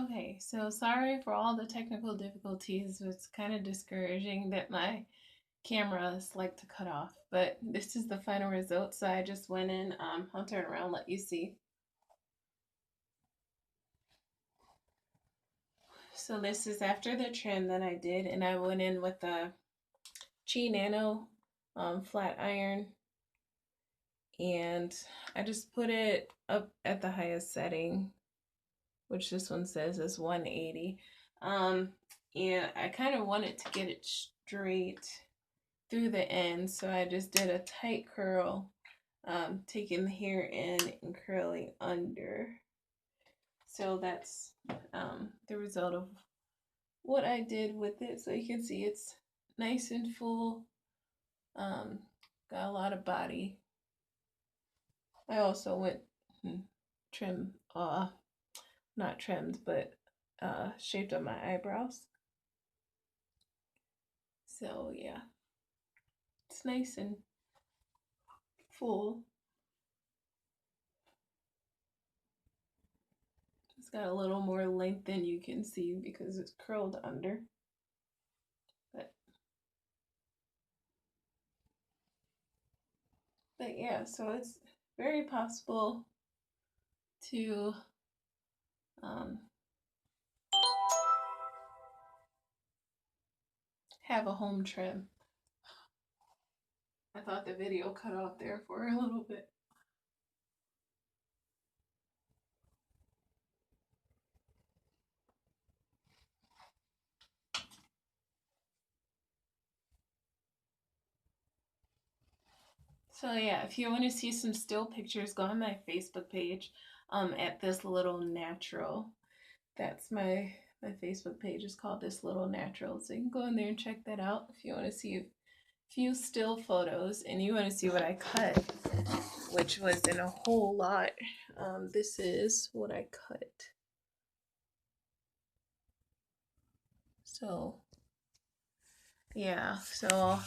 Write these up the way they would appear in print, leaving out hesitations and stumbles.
Okay, so sorry for all the technical difficulties. It's kind of discouraging that my cameras like to cut off, but this is the final result. So I just went in. I'll turn around, let you see. So this is after the trim that I did, and I went in with the Qi Nano flat iron, and I just put it up at the highest setting, which this one says is 180. Um, and I kind of wanted to get it straight through the end, so I just did a tight curl, taking the hair in and curling under. So that's the result of what I did with it. So you can see it's nice and full, um, got a lot of body. I also went trim, not trimmed, but shaped up my eyebrows. So yeah, it's nice and full. It's got a little more length than you can see because it's curled under. But yeah, so it's very possible to um, have a home trim. I thought the video cut off there for a little bit. So yeah, if you want to see some still pictures, go on my Facebook page at This Little Natural. That's my Facebook page is called This Little Natural. So you can go in there and check that out if you want to see a few still photos and you want to see what I cut, which was in a whole lot. This is what I cut. So yeah, so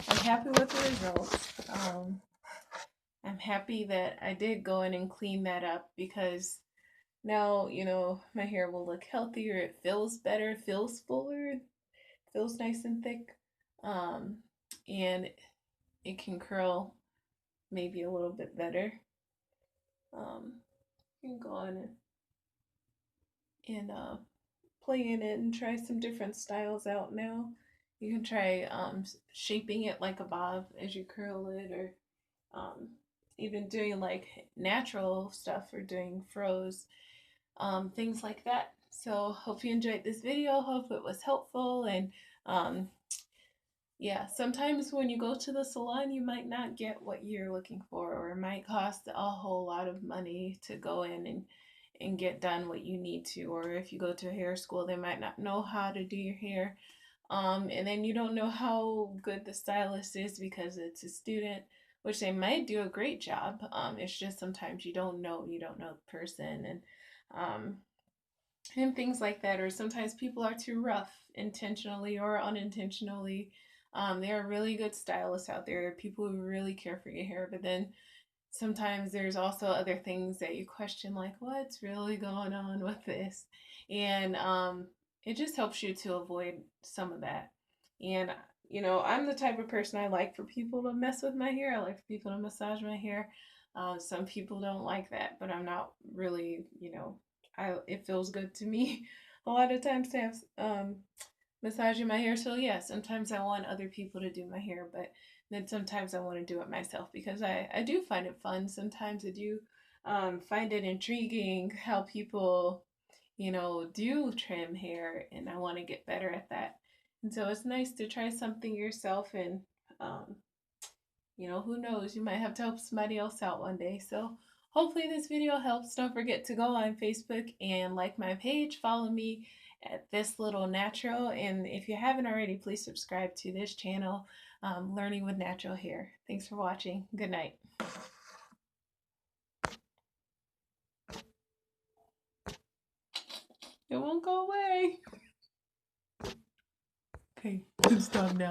I'm happy with the results. I'm happy that I did go in and clean that up because now, you know, my hair will look healthier. It feels better, feels fuller, feels nice and thick. Um, and it can curl maybe a little bit better. You can go on and play in it and try some different styles out now. You can try shaping it like a bob as you curl it, or even doing like natural stuff or doing froze, things like that. So hope you enjoyed this video. Hope it was helpful. And yeah, sometimes when you go to the salon, you might not get what you're looking for, or it might cost a whole lot of money to go in and get done what you need to. Or if you go to a hair school, they might not know how to do your hair. And then you don't know how good the stylist is because it's a student, which they might do a great job. It's just sometimes you don't know the person, and things like that. Or sometimes people are too rough, intentionally or unintentionally. There are really good stylists out there. There are people who really care for your hair, but then sometimes there's also other things that you question, like what's really going on with this, and it just helps you to avoid some of that. And you know, I'm the type of person, I like for people to mess with my hair. I like for people to massage my hair. Some people don't like that, but I'm not really, you know, it feels good to me a lot of times to have massaging my hair. So yeah, sometimes I want other people to do my hair, but then sometimes I want to do it myself because I do find it fun. Sometimes I do find it intriguing how people, you know, do trim hair, and I want to get better at that. And so it's nice to try something yourself, and um, you know, who knows, you might have to help somebody else out one day. So hopefully this video helps. Don't forget to go on Facebook and like my page, follow me at This Little Natural, and if you haven't already, please subscribe to this channel, Learning with Natural Hair. Thanks for watching. Good night. It won't go away. Okay, stop now.